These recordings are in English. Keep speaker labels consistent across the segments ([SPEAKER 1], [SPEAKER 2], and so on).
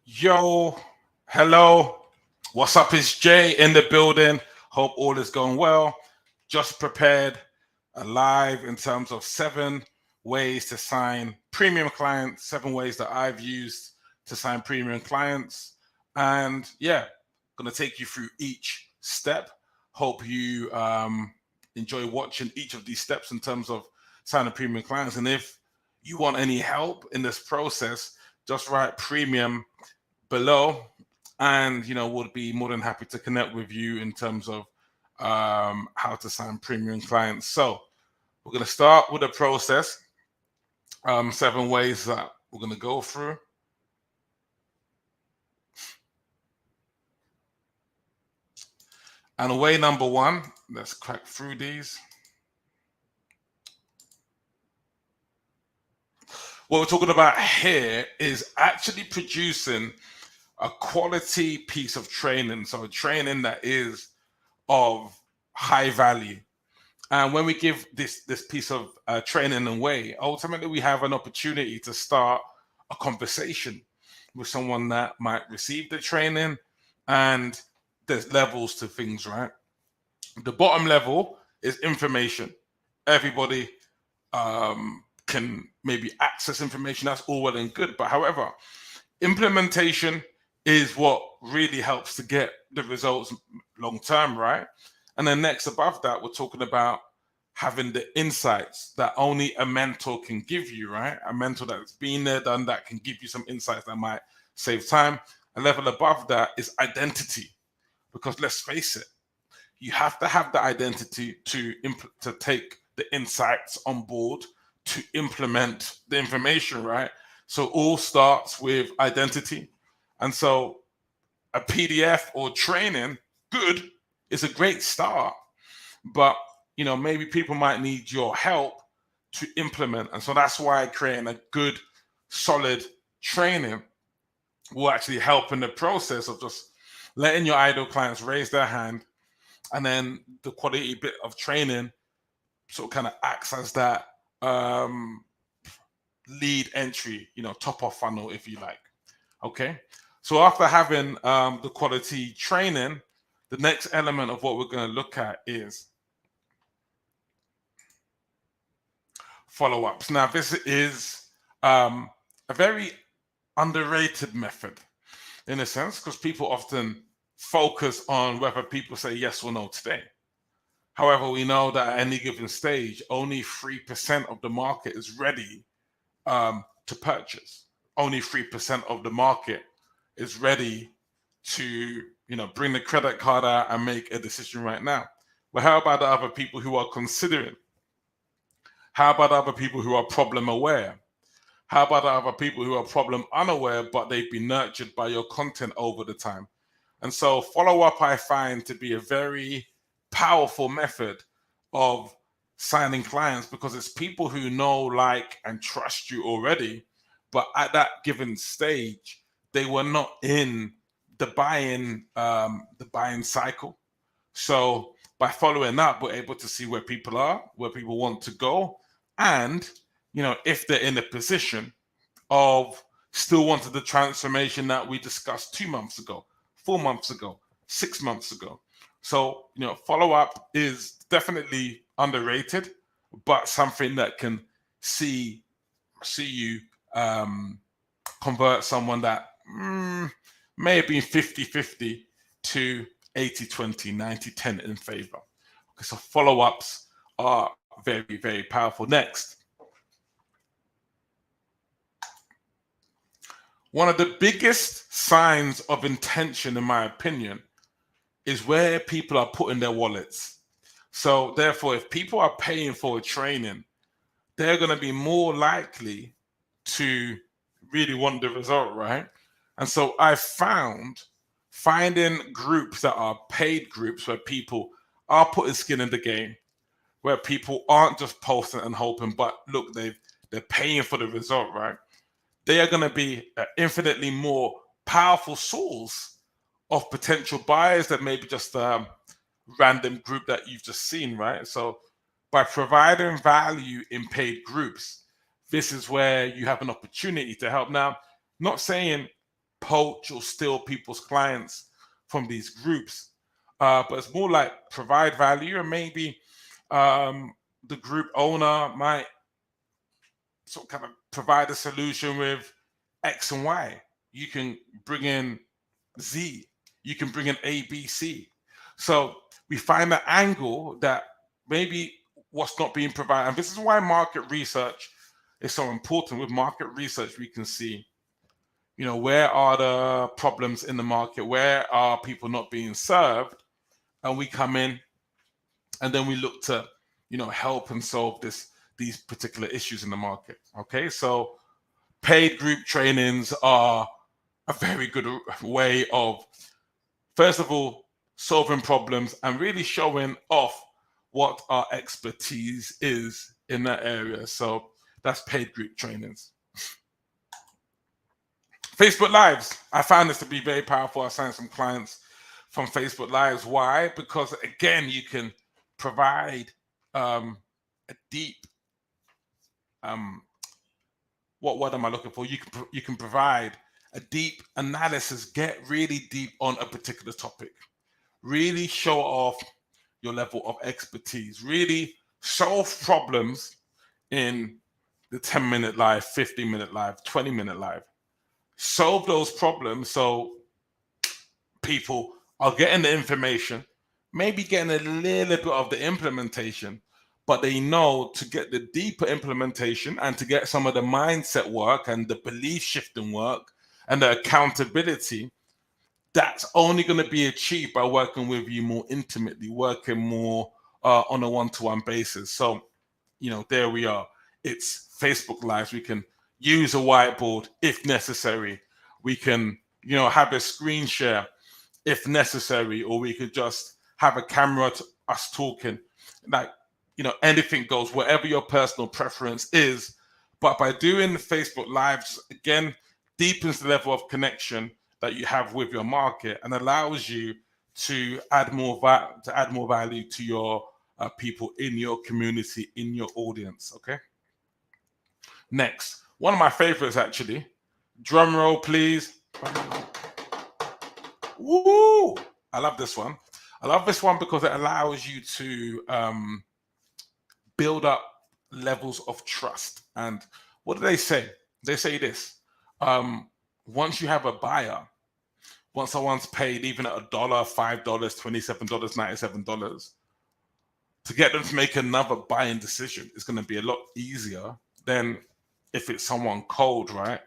[SPEAKER 1] Yo, hello. What's up? It's Jay in the building. Hope all is going well. Just prepared a live in terms of 7 ways to sign premium clients, 7 ways that I've used to sign premium clients. And yeah, going to take you through each step. Hope you enjoy watching each of these steps in terms of signing premium clients. And if you want any help in this process, just write premium below, and would be more than happy to connect with you in terms of how to sign premium clients. So we're going to start with the process. 7 ways that we're going to go through. And way number one, let's crack through these. What we're talking about here is actually producing a quality piece of training. So a training that is of high value. And when we give this piece of training away, ultimately we have an opportunity to start a conversation with someone that might receive the training. And there's levels to things, right? The bottom level is information. Everybody can maybe access information. That's all well and good. But however, implementation is what really helps to get the results long term, right? And then next above that, we're talking about having the insights that only a mentor can give you, right? A mentor that's been there, done that, can give you some insights that might save time. A level above that is identity, because let's face it, you have to have the identity to take the insights on board, to implement the information, right? So all starts with identity. And so a PDF or training, good, is a great start, but maybe people might need your help to implement. And so that's why creating a good, solid training will actually help in the process of just letting your ideal clients raise their hand, and then the quality bit of training sort of kind of acts as that lead entry, top of funnel, if you like. Okay. So after having the quality training, the next element of what we're going to look at is follow-ups. Now, this is a very underrated method in a sense, because people often focus on whether people say yes or no today. However, we know that at any given stage, only 3% of the market is ready to purchase. Only 3% of the market is ready to, bring the credit card out and make a decision right now. But how about the other people who are considering? How about other people who are problem aware? How about other people who are problem unaware, but they've been nurtured by your content over the time? And so follow up, I find to be a very powerful method of signing clients, because it's people who know, like, and trust you already, but at that given stage, they were not in the buying cycle. So by following up, we're able to see where people are, where people want to go, and if they're in a position of still wanting the transformation that we discussed 2 months ago, 4 months ago, 6 months ago. So follow up is definitely underrated, but something that can see you convert someone that may have been 50-50 to 80-20, 90-10 in favor. Okay, so follow-ups are very, very powerful. Next, one of the biggest signs of intention, in my opinion, is where people are putting their wallets. So therefore, if people are paying for a training, they're going to be more likely to really want the result, right? And so I found finding groups that are paid groups where people are putting skin in the game, where people aren't just posting and hoping, but look, they're paying for the result, right? They are going to be an infinitely more powerful source of potential buyers than maybe just a random group that you've just seen, right? So by providing value in paid groups, this is where you have an opportunity to help. Now, not saying poach or steal people's clients from these groups, but it's more like provide value, and maybe the group owner might sort of kind of provide a solution with X and Y. You can bring in Z. You can bring in A, B, C. So we find an angle that maybe what's not being provided. And this is why market research is so important. With market research, we can see, where are the problems in the market? Where are people not being served? And we come in and then we look to, help and solve these particular issues in the market. Okay, so paid group trainings are a very good way of, first of all, solving problems and really showing off what our expertise is in that area. So that's paid group trainings. Facebook Lives. I found this to be very powerful. I signed some clients from Facebook Lives. Why? Because again, you can provide a deep, what word am I looking for? You can provide a deep analysis, get really deep on a particular topic, really show off your level of expertise, really solve problems in the 10-minute live, 15-minute live, 20-minute live. Solve those problems so people are getting the information, maybe getting a little bit of the implementation, but they know to get the deeper implementation and to get some of the mindset work and the belief shifting work and the accountability, that's only going to be achieved by working with you more intimately, working more on a one-to-one basis. So, there we are. It's Facebook Lives. We can use a whiteboard if necessary. We can, have a screen share if necessary, or we could just have a camera to us talking. Like, anything goes, whatever your personal preference is. But by doing Facebook Lives, again, deepens the level of connection that you have with your market and allows you to add more value to your people in your community, in your audience. Okay. Next, one of my favorites actually. Drum roll, please. Woo! I love this one. I love this one because it allows you to build up levels of trust. And what do they say? They say this. Once you have a buyer, once someone's paid even at $1, $5, $27, $97, to get them to make another buying decision is going to be a lot easier than if it's someone cold, right?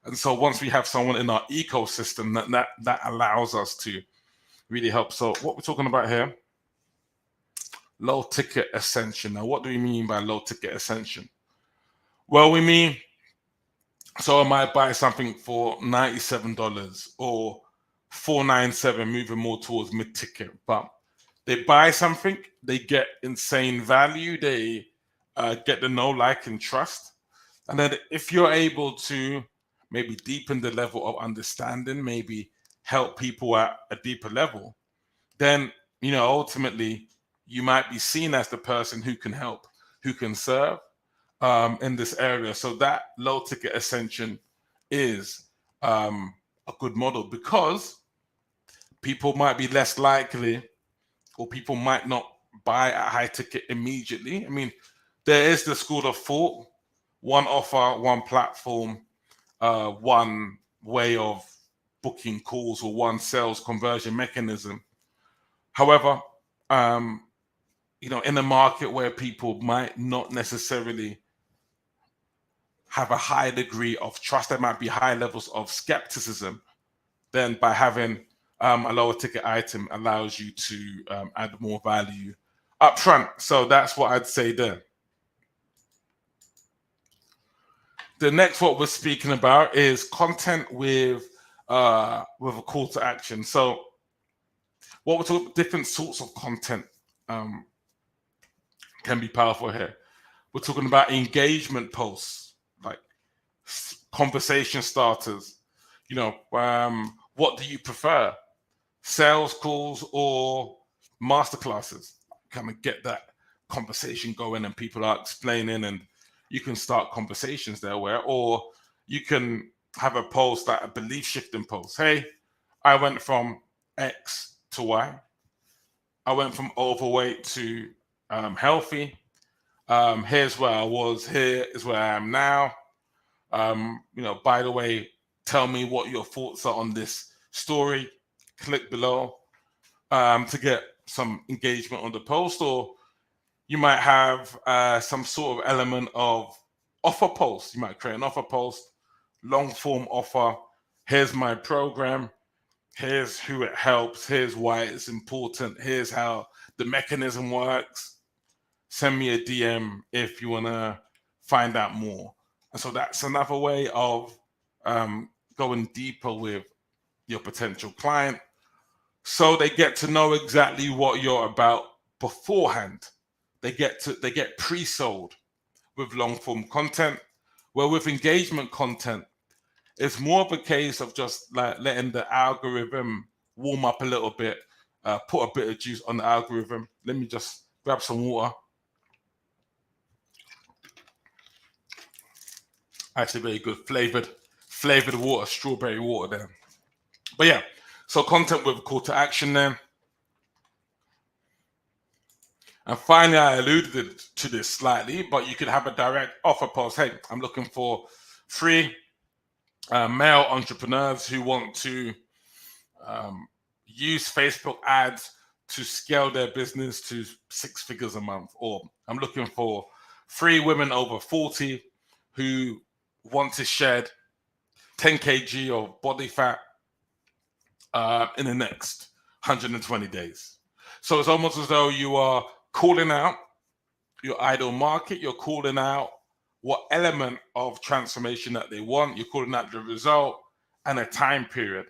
[SPEAKER 1] And so once we have someone in our ecosystem, that allows us to really help. So what we're talking about here, low ticket ascension. Now, what do we mean by low ticket ascension? Well, we mean, so I might buy something for $97 or $497, moving more towards mid-ticket, but they buy something, they get insane value, they get the know, like, and trust. And then if you're able to maybe deepen the level of understanding, maybe help people at a deeper level, then, ultimately, you might be seen as the person who can help, who can serve in this area. So that low ticket ascension is a good model because people might be less likely, or people might not buy at high ticket immediately. I mean, there is the school of thought, one offer, one platform, one way of booking calls, or one sales conversion mechanism. However, in a market where people might not necessarily have a high degree of trust, there might be high levels of skepticism, then by having a lower ticket item allows you to add more value up front. So that's what I'd say there. The next, what we're speaking about is content with a call to action. So what we're talking, different sorts of content can be powerful here. We're talking about engagement posts, like conversation starters. What do you prefer? Sales calls or masterclasses? Kind of get that conversation going and people are explaining, and you can start conversations there or you can have a post, that a belief shifting post. Hey, I went from X to Y. I went from overweight to healthy. Here's where I was. Here is where I am now. By the way, tell me what your thoughts are on this story. Click below to get some engagement on the post, or you might have some sort of element of offer post. You might create an offer post, long form offer. Here's my program. Here's who it helps. Here's why it's important. Here's how the mechanism works. Send me a DM if you want to find out more. And so that's another way of going deeper with your potential client, so they get to know exactly what you're about beforehand. They get pre-sold with long form content. Where with engagement content, it's more of a case of just like letting the algorithm warm up a little bit, put a bit of juice on the algorithm. Let me just grab some water. Actually, very good flavored water, strawberry water there. But yeah, so content with a call to action then. And finally, I alluded to this slightly, but you could have a direct offer post. Hey, I'm looking for 3 male entrepreneurs who want to use Facebook ads to scale their business to 6 figures a month. Or I'm looking for 3 women over 40 who want to shed 10 kg of body fat in the next 120 days. So it's almost as though you are calling out your ideal market. You're calling out what element of transformation that they want. You're calling out the result and a time period.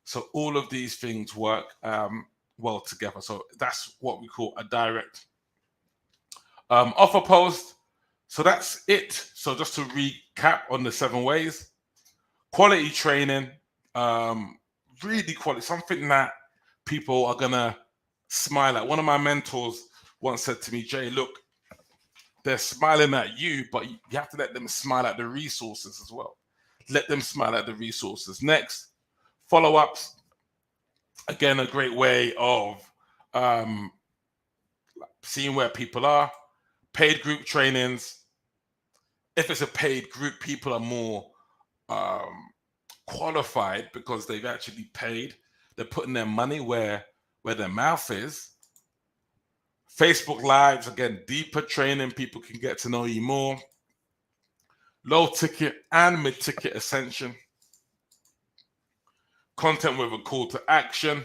[SPEAKER 1] So all of these things work well together. So that's what we call a direct offer post. So that's it. So just to recap on the 7 ways: quality training, really quality, something that people are gonna smile at. One of my mentors once said to me, Jay, look, they're smiling at you, but you have to let them smile at the resources as well. Let them smile at the resources. Next, follow-ups. Again, a great way of seeing where people are. Paid group trainings. If it's a paid group, people are more qualified because they've actually paid. They're putting their money where their mouth is. Facebook Lives, again, deeper training. People can get to know you more. Low ticket and mid ticket ascension. Content with a call to action.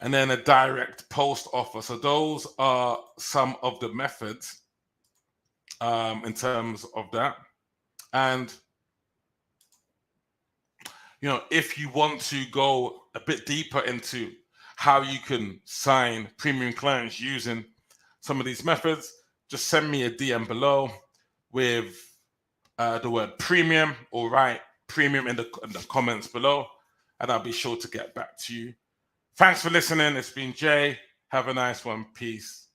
[SPEAKER 1] And then a direct post offer. So those are some of the methods in terms of that. And if you want to go a bit deeper into how you can sign premium clients using some of these methods, just send me a DM below with the word premium, or write premium in the comments below, and I'll be sure to get back to you. Thanks for listening. It's been Jay. Have a nice one. Peace.